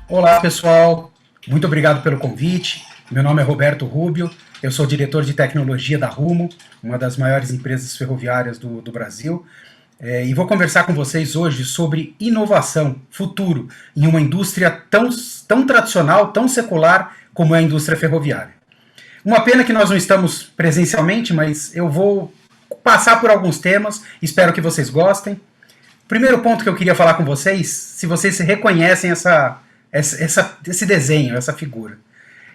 Olá, pessoal. Muito obrigado pelo convite. Meu nome é Roberto Rubio. Eu sou diretor de tecnologia da Rumo, uma das maiores empresas ferroviárias do Brasil. E vou conversar com vocês hoje sobre inovação, futuro, em uma indústria tão tradicional, tão secular como é a indústria ferroviária. Uma pena que nós não estamos presencialmente, mas eu vou passar por alguns temas, espero que vocês gostem. Primeiro ponto que eu queria falar com vocês, se vocês reconhecem esse desenho, essa figura.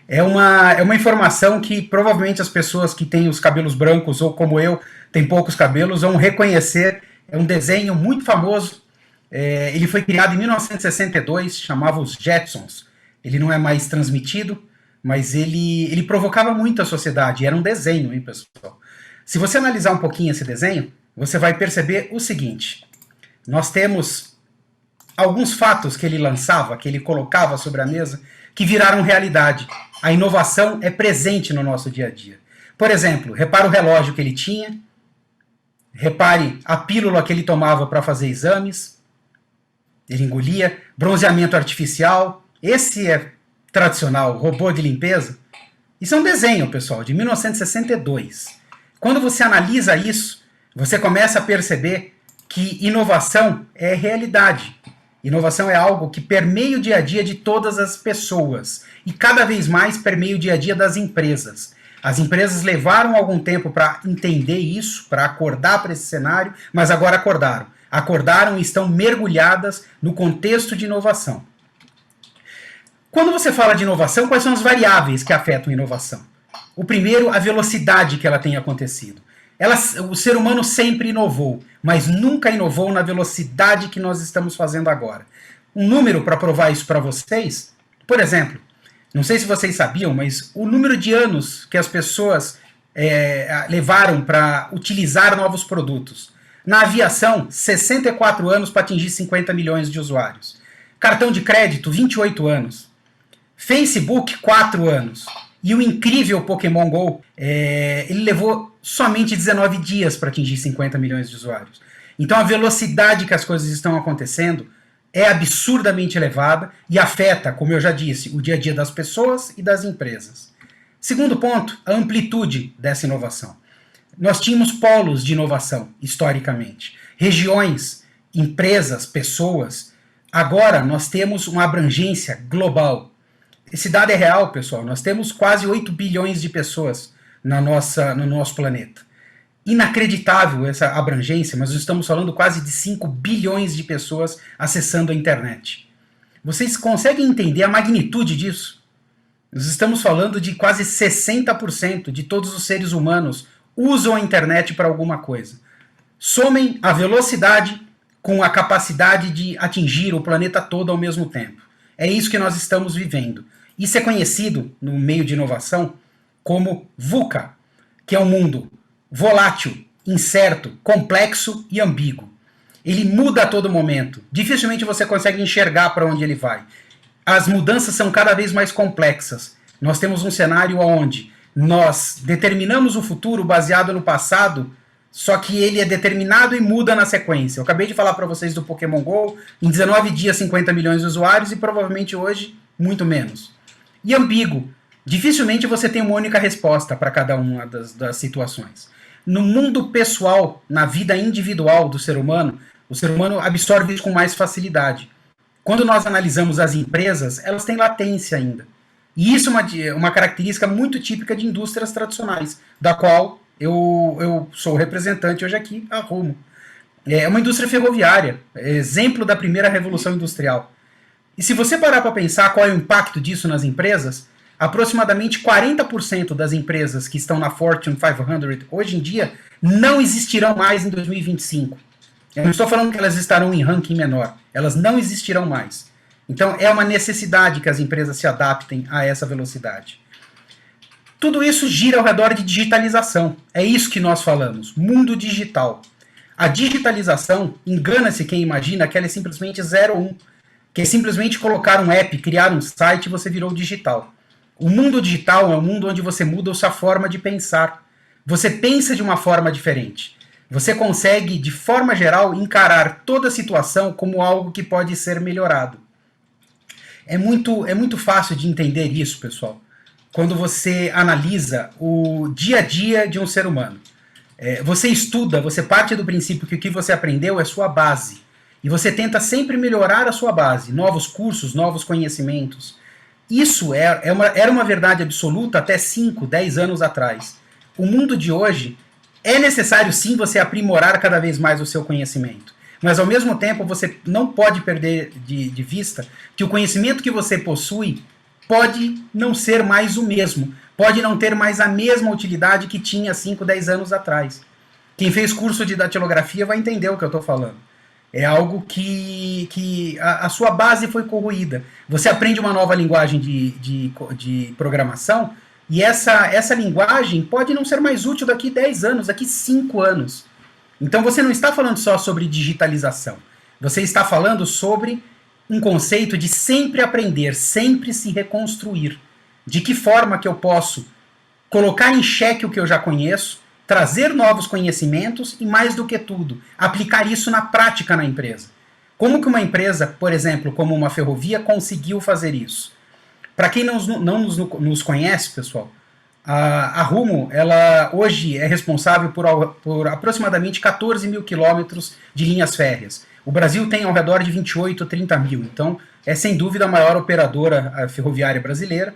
É uma informação que provavelmente as pessoas que têm os cabelos brancos, ou como eu, têm poucos cabelos, vão reconhecer. É um desenho muito famoso. Ele foi criado em 1962, chamava os Jetsons. Ele não é mais transmitido, mas ele provocava muito a sociedade. Era um desenho, hein, pessoal? Se você analisar um pouquinho esse desenho, você vai perceber o seguinte. Nós temos alguns fatos que ele lançava, que ele colocava sobre a mesa, que viraram realidade. A inovação é presente no nosso dia a dia. Por exemplo, repare o relógio que ele tinha, repare a pílula que ele tomava para fazer exames, ele engolia, bronzeamento artificial, esse é tradicional, robô de limpeza. Isso é um desenho, pessoal, de 1962. Quando você analisa isso, você começa a perceber que inovação é realidade. Inovação é algo que permeia o dia a dia de todas as pessoas e cada vez mais permeia o dia a dia das empresas. As empresas levaram algum tempo para entender isso, para acordar para esse cenário, mas agora acordaram. Acordaram e estão mergulhadas no contexto de inovação. Quando você fala de inovação, quais são as variáveis que afetam a inovação? O primeiro, a velocidade que ela tem acontecido. O ser humano sempre inovou, mas nunca inovou na velocidade que nós estamos fazendo agora. Um número para provar isso para vocês, por exemplo, não sei se vocês sabiam, mas o número de anos que as pessoas levaram para utilizar novos produtos. Na aviação, 64 anos para atingir 50 milhões de usuários. Cartão de crédito, 28 anos. Facebook, 4 anos. E o incrível Pokémon GO, ele levou somente 19 dias para atingir 50 milhões de usuários. Então a velocidade que as coisas estão acontecendo é absurdamente elevada e afeta, como eu já disse, o dia a dia das pessoas e das empresas. Segundo ponto, a amplitude dessa inovação. Nós tínhamos polos de inovação, historicamente. Regiões, empresas, pessoas. Agora nós temos uma abrangência global. Esse dado é real, pessoal. Nós temos quase 8 bilhões de pessoas no nosso planeta. Inacreditável essa abrangência, mas nós estamos falando quase de 5 bilhões de pessoas acessando a internet. Vocês conseguem entender a magnitude disso? Nós estamos falando de quase 60% de todos os seres humanos usam a internet para alguma coisa. Somem a velocidade com a capacidade de atingir o planeta todo ao mesmo tempo. É isso que nós estamos vivendo. Isso é conhecido no meio de inovação como VUCA, que é um mundo volátil, incerto, complexo e ambíguo. Ele muda a todo momento. Dificilmente você consegue enxergar para onde ele vai. As mudanças são cada vez mais complexas. Nós temos um cenário onde nós determinamos o futuro baseado no passado, só que ele é determinado e muda na sequência. Eu acabei de falar para vocês do Pokémon GO, em 19 dias 50 milhões de usuários e provavelmente hoje muito menos. E ambíguo. Dificilmente você tem uma única resposta para cada uma das situações. No mundo pessoal, na vida individual do ser humano, o ser humano absorve isso com mais facilidade. Quando nós analisamos as empresas, elas têm latência ainda. E isso é uma característica muito típica de indústrias tradicionais, da qual eu sou representante hoje aqui, a Rumo. É uma indústria ferroviária, exemplo da primeira revolução industrial. E se você parar para pensar qual é o impacto disso nas empresas, aproximadamente 40% das empresas que estão na Fortune 500 hoje em dia não existirão mais em 2025. Eu não estou falando que elas estarão em ranking menor, elas não existirão mais. Então é uma necessidade que as empresas se adaptem a essa velocidade. Tudo isso gira ao redor de digitalização. É isso que nós falamos, mundo digital. A digitalização, engana-se quem imagina que ela é simplesmente 0-1, que é simplesmente colocar um app, criar um site e você virou digital. O mundo digital é um mundo onde você muda a sua forma de pensar. Você pensa de uma forma diferente. Você consegue, de forma geral, encarar toda a situação como algo que pode ser melhorado. É muito fácil de entender isso, pessoal, quando você analisa o dia a dia de um ser humano. Você estuda, você parte do princípio que o que você aprendeu é sua base. E você tenta sempre melhorar a sua base, novos cursos, novos conhecimentos. Isso era uma verdade absoluta até 5, 10 anos atrás. O mundo de hoje é necessário sim você aprimorar cada vez mais o seu conhecimento. Mas ao mesmo tempo você não pode perder de vista que o conhecimento que você possui pode não ser mais o mesmo. Pode não ter mais a mesma utilidade que tinha 5, 10 anos atrás. Quem fez curso de datilografia vai entender o que eu estou falando. É algo que a sua base foi corroída. Você aprende uma nova linguagem de programação e essa linguagem pode não ser mais útil daqui 10 anos, daqui 5 anos. Então você não está falando só sobre digitalização. Você está falando sobre um conceito de sempre aprender, sempre se reconstruir. De que forma que eu posso colocar em xeque o que eu já conheço, trazer novos conhecimentos e, mais do que tudo, aplicar isso na prática na empresa. Como que uma empresa, por exemplo, como uma ferrovia, conseguiu fazer isso? Para quem não nos conhece, pessoal, a Rumo, ela hoje é responsável por aproximadamente 14 mil quilômetros de linhas férreas. O Brasil tem ao redor de 28, 30 mil, então é sem dúvida a maior operadora ferroviária brasileira.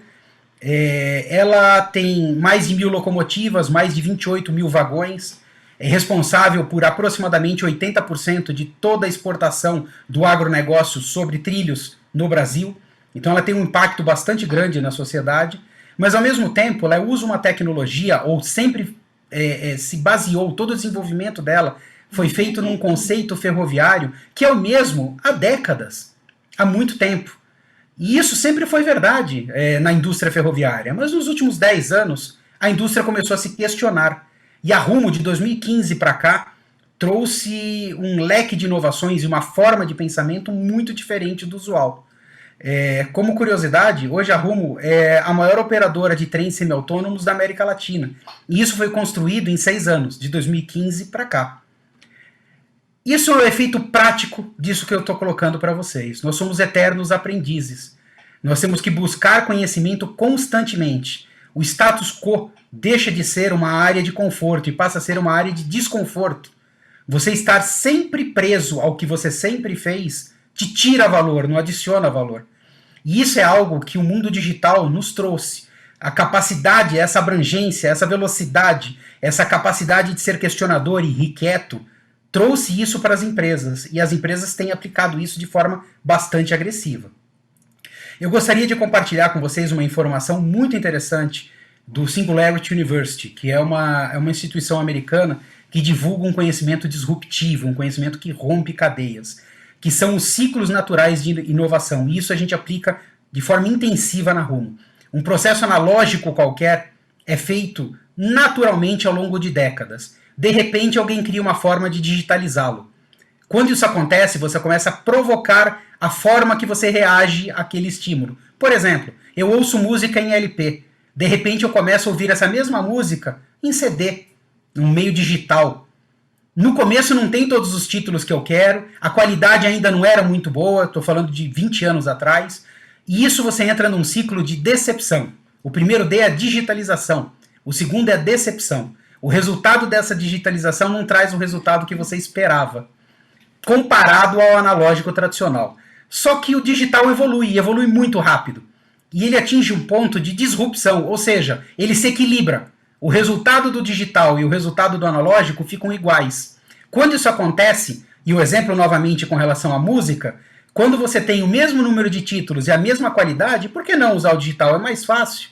Ela tem mais de 1.000 locomotivas, mais de 28 mil vagões, é responsável por aproximadamente 80% de toda a exportação do agronegócio sobre trilhos no Brasil. Então ela tem um impacto bastante grande na sociedade, mas ao mesmo tempo ela usa uma tecnologia, ou sempre se baseou, todo o desenvolvimento dela foi feito num conceito ferroviário que é o mesmo há décadas, há muito tempo. E isso sempre foi verdade na indústria ferroviária, mas nos últimos 10 anos a indústria começou a se questionar. E a Rumo, de 2015 para cá, trouxe um leque de inovações e uma forma de pensamento muito diferente do usual. Como curiosidade, hoje a Rumo é a maior operadora de trens semi-autônomos da América Latina. E isso foi construído em 6 anos, de 2015 para cá. Isso é o efeito prático disso que eu estou colocando para vocês. Nós somos eternos aprendizes. Nós temos que buscar conhecimento constantemente. O status quo deixa de ser uma área de conforto e passa a ser uma área de desconforto. Você estar sempre preso ao que você sempre fez te tira valor, não adiciona valor. E isso é algo que o mundo digital nos trouxe. A capacidade, essa abrangência, essa velocidade, essa capacidade de ser questionador e irrequieto, trouxe isso para as empresas, e as empresas têm aplicado isso de forma bastante agressiva. Eu gostaria de compartilhar com vocês uma informação muito interessante do Singularity University, que é uma instituição americana que divulga um conhecimento disruptivo, um conhecimento que rompe cadeias, que são os ciclos naturais de inovação, e isso a gente aplica de forma intensiva na Rumo. Um processo analógico qualquer é feito naturalmente ao longo de décadas. De repente alguém cria uma forma de digitalizá-lo. Quando isso acontece, você começa a provocar a forma que você reage àquele estímulo. Por exemplo, eu ouço música em LP. De repente eu começo a ouvir essa mesma música em CD, num meio digital. No começo não tem todos os títulos que eu quero, a qualidade ainda não era muito boa, estou falando de 20 anos atrás, e isso você entra num ciclo de decepção. O primeiro D é a digitalização, o segundo é a decepção. O resultado dessa digitalização não traz o resultado que você esperava, comparado ao analógico tradicional. Só que o digital evolui muito rápido. E ele atinge um ponto de disrupção, ou seja, ele se equilibra. O resultado do digital e o resultado do analógico ficam iguais. Quando isso acontece, e o exemplo novamente com relação à música, quando você tem o mesmo número de títulos e a mesma qualidade, por que não usar o digital? É mais fácil.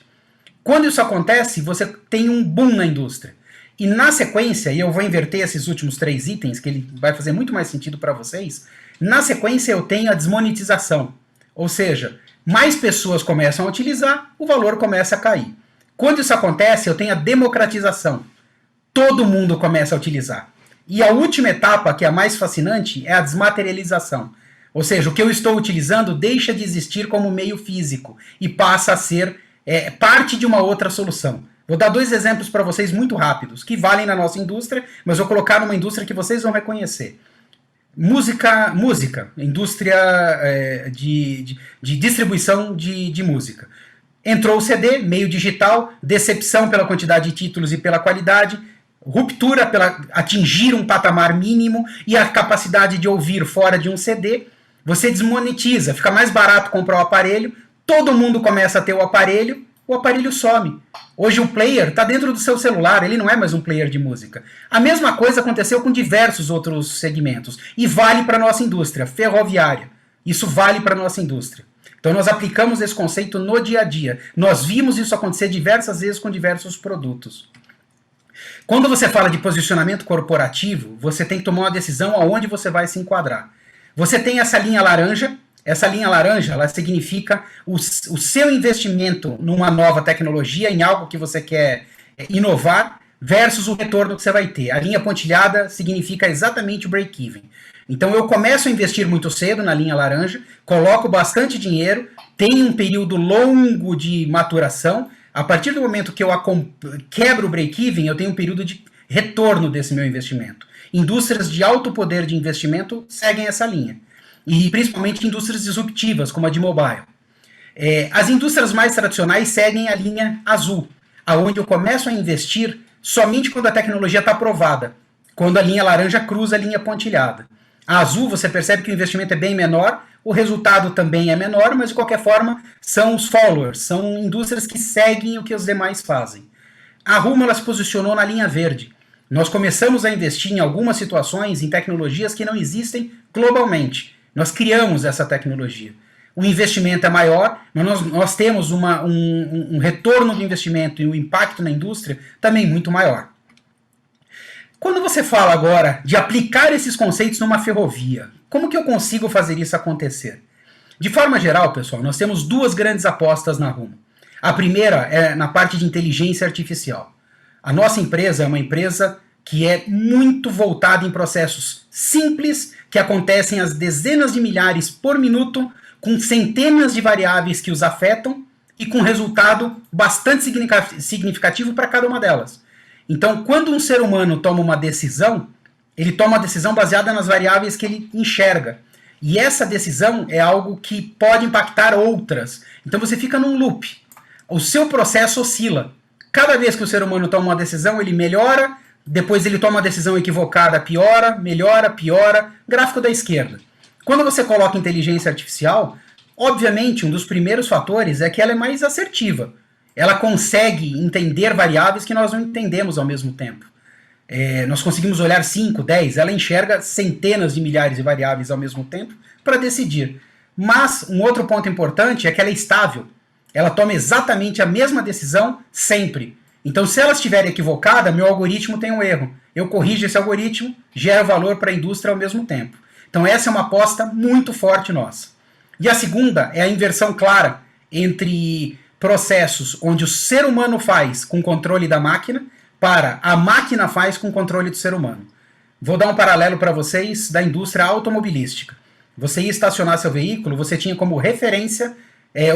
Quando isso acontece, você tem um boom na indústria. E na sequência, e eu vou inverter esses últimos 3 itens, que ele vai fazer muito mais sentido para vocês, na sequência eu tenho a desmonetização. Ou seja, mais pessoas começam a utilizar, o valor começa a cair. Quando isso acontece, eu tenho a democratização. Todo mundo começa a utilizar. E a última etapa, que é a mais fascinante, é a desmaterialização. Ou seja, o que eu estou utilizando deixa de existir como meio físico e passa a ser parte de uma outra solução. Vou dar 2 exemplos para vocês muito rápidos, que valem na nossa indústria, mas vou colocar numa indústria que vocês vão reconhecer. música, indústria de distribuição de música. Entrou o CD, meio digital, decepção pela quantidade de títulos e pela qualidade, ruptura pela atingir um patamar mínimo e a capacidade de ouvir fora de um CD, você desmonetiza, fica mais barato comprar o aparelho, todo mundo começa a ter o aparelho some. Hoje o player está dentro do seu celular, ele não é mais um player de música. A mesma coisa aconteceu com diversos outros segmentos e vale para a nossa indústria ferroviária. Isso vale para a nossa indústria. Então nós aplicamos esse conceito no dia a dia. Nós vimos isso acontecer diversas vezes com diversos produtos. Quando você fala de posicionamento corporativo, você tem que tomar uma decisão aonde você vai se enquadrar. Você tem essa linha laranja. Essa linha laranja, ela significa o seu investimento numa nova tecnologia, em algo que você quer inovar, versus o retorno que você vai ter. A linha pontilhada significa exatamente o break-even. Então eu começo a investir muito cedo na linha laranja, coloco bastante dinheiro, tenho um período longo de maturação. A partir do momento que eu quebro o break-even, eu tenho um período de retorno desse meu investimento. Indústrias de alto poder de investimento seguem essa linha. E principalmente indústrias disruptivas, como a de mobile. As indústrias mais tradicionais seguem a linha azul, aonde eu começo a investir somente quando a tecnologia está aprovada, quando a linha laranja cruza a linha pontilhada. A azul, você percebe que o investimento é bem menor, o resultado também é menor, mas de qualquer forma são os followers, são indústrias que seguem o que os demais fazem. A Rumo, ela se posicionou na linha verde. Nós começamos a investir em algumas situações em tecnologias que não existem globalmente. Nós criamos essa tecnologia. O investimento é maior, mas nós temos um retorno do investimento e um impacto na indústria também muito maior. Quando você fala agora de aplicar esses conceitos numa ferrovia, como que eu consigo fazer isso acontecer? De forma geral, pessoal, nós temos duas grandes apostas na Rumo. A primeira é na parte de inteligência artificial. A nossa empresa é uma empresa que é muito voltada em processos simples, que acontecem às dezenas de milhares por minuto, com centenas de variáveis que os afetam e com resultado bastante significativo para cada uma delas. Então, quando um ser humano toma uma decisão, ele toma uma decisão baseada nas variáveis que ele enxerga. E essa decisão é algo que pode impactar outras. Então você fica num loop. O seu processo oscila. Cada vez que o ser humano toma uma decisão, ele melhora, depois ele toma uma decisão equivocada, piora, melhora, piora. Gráfico da esquerda. Quando você coloca inteligência artificial, obviamente um dos primeiros fatores é que ela é mais assertiva. Ela consegue entender variáveis que nós não entendemos ao mesmo tempo. Nós conseguimos olhar 5, 10, ela enxerga centenas de milhares de variáveis ao mesmo tempo para decidir. Mas um outro ponto importante é que ela é estável. Ela toma exatamente a mesma decisão sempre. Então, se ela estiver equivocada, meu algoritmo tem um erro. Eu corrijo esse algoritmo, gero valor para a indústria ao mesmo tempo. Então, essa é uma aposta muito forte nossa. E a segunda é a inversão clara entre processos onde o ser humano faz com controle da máquina para a máquina faz com controle do ser humano. Vou dar um paralelo para vocês da indústria automobilística. Você ia estacionar seu veículo, você tinha como referência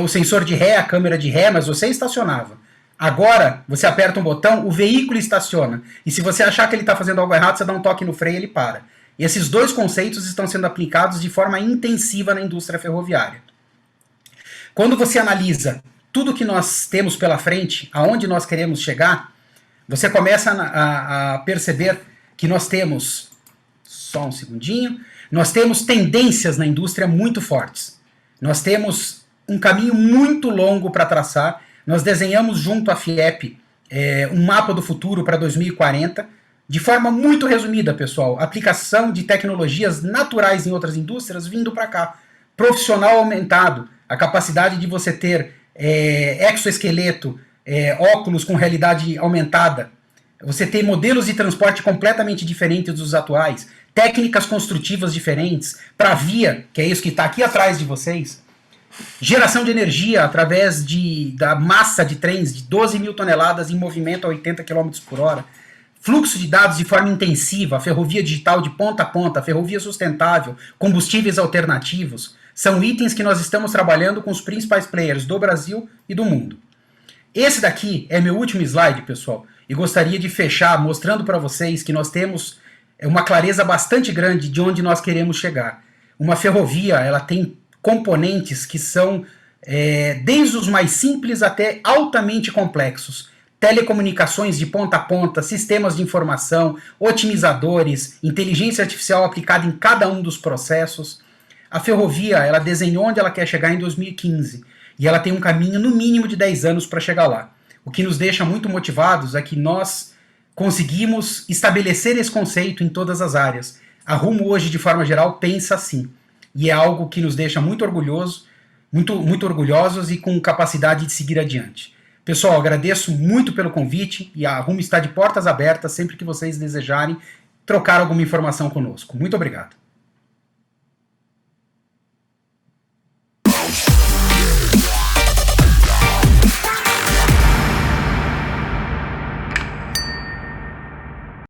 o sensor de ré, a câmera de ré, mas você estacionava. Agora, você aperta um botão, o veículo estaciona. E se você achar que ele está fazendo algo errado, você dá um toque no freio e ele para. E esses dois conceitos estão sendo aplicados de forma intensiva na indústria ferroviária. Quando você analisa tudo que nós temos pela frente, aonde nós queremos chegar, você começa a perceber que nós temos, só um segundinho, nós temos tendências na indústria muito fortes. Nós temos um caminho muito longo para traçar. Nós desenhamos junto à FIEP um mapa do futuro para 2040, de forma muito resumida, pessoal. Aplicação de tecnologias naturais em outras indústrias vindo para cá. Profissional aumentado, a capacidade de você ter exoesqueleto, óculos com realidade aumentada, você ter modelos de transporte completamente diferentes dos atuais, técnicas construtivas diferentes, para via, que é isso que está aqui atrás de vocês, geração de energia através da massa de trens de 12 mil toneladas em movimento a 80 km por hora, fluxo de dados de forma intensiva, ferrovia digital de ponta a ponta, ferrovia sustentável, combustíveis alternativos, são itens que nós estamos trabalhando com os principais players do Brasil e do mundo. Esse daqui é meu último slide, pessoal, e gostaria de fechar mostrando para vocês que nós temos uma clareza bastante grande de onde nós queremos chegar. Uma ferrovia, ela tem componentes que são desde os mais simples até altamente complexos. Telecomunicações de ponta a ponta, sistemas de informação, otimizadores, inteligência artificial aplicada em cada um dos processos. A ferrovia, ela desenhou onde ela quer chegar em 2015 e ela tem um caminho no mínimo de 10 anos para chegar lá. O que nos deixa muito motivados é que nós conseguimos estabelecer esse conceito em todas as áreas. A Rumo hoje, de forma geral, pensa assim. E é algo que nos deixa muito orgulhosos e com capacidade de seguir adiante. Pessoal, agradeço muito pelo convite e a Rumo está de portas abertas sempre que vocês desejarem trocar alguma informação conosco. Muito obrigado.